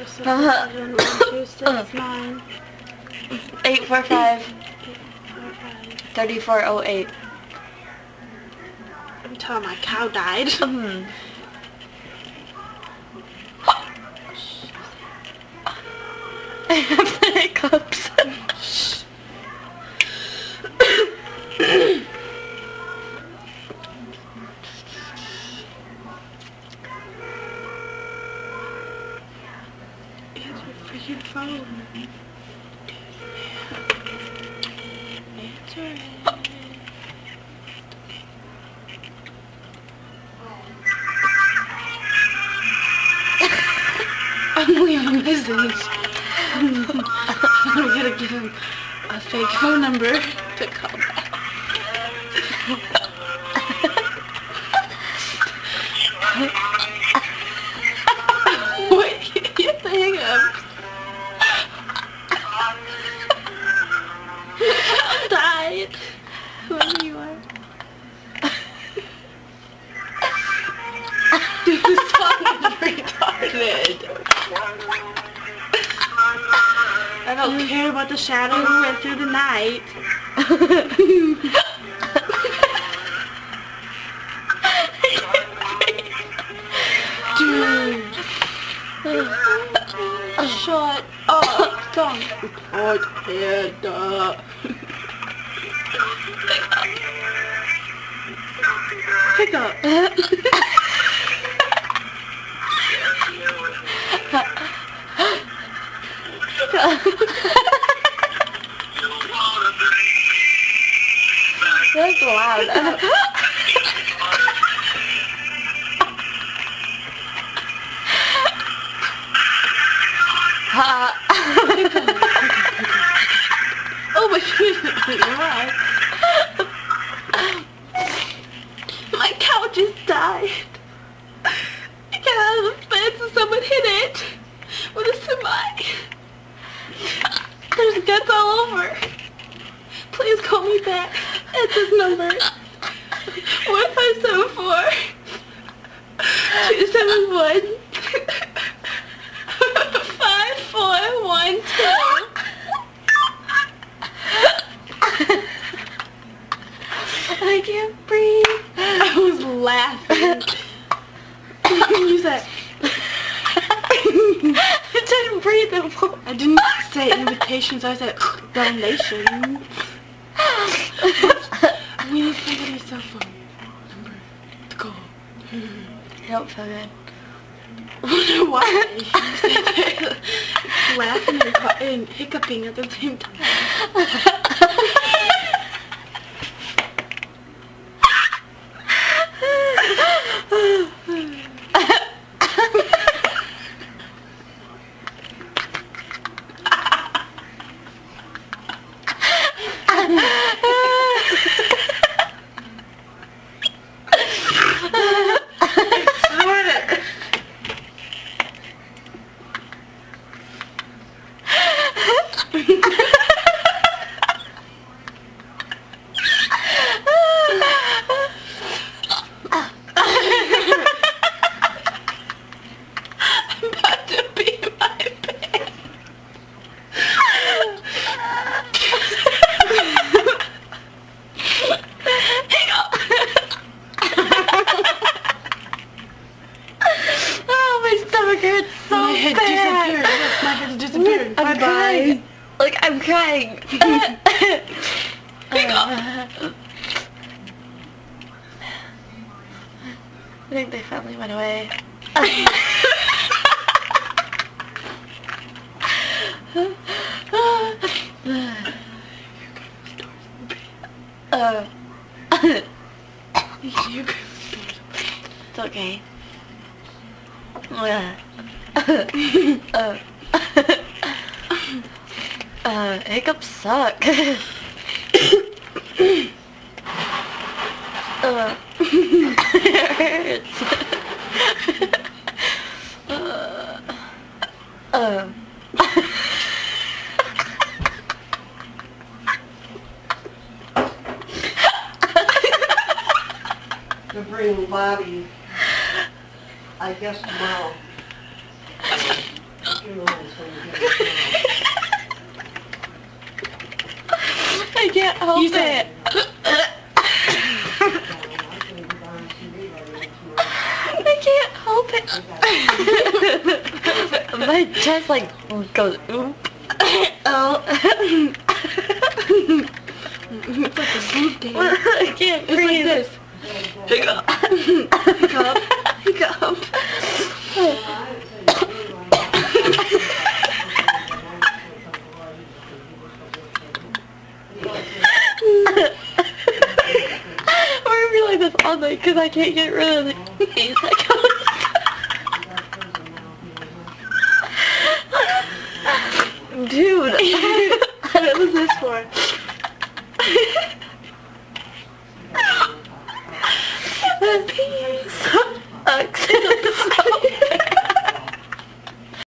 6, 7, 1, 2, 6, 9. 845 3408. I'm telling my cow died. I have the hiccups. Answer your freaking phone. Answer it. I'm leaving a message. I'm gonna give him a fake phone number to call back. What? You have the hiccups. I'm died. Whoever you are. Dude, this song is retarded. I don't care about the shadow who went through the night. Dude. Shut up. Don't report it. Hiccup. That's loud. Oh my goodness, you're right. My cow just died. I got out of the fence and someone hit it with a semi. There's guts all over. Please call me back at this number. 1574 271 5412. I can't breathe. I was laughing. You said I didn't breathe. I didn't say invitations, I said donations. We need somebody's cell phone number to call. I don't feel good. I wonder why. Laughing and hiccuping at the same time. Bye-bye. Like, I'm crying. I think they finally went away. It's okay. Hiccups suck. It hurts. To bring Bobby, I guess tomorrow. I can't help You it. said I can't help it. My chest like goes oop. oh. It's like a swoop dance. I can't It's like breathe. this. Hiccup. Hiccup. Hiccup. We're gonna be like this all night because I can't get rid of the these hiccups. Dude. What was this for?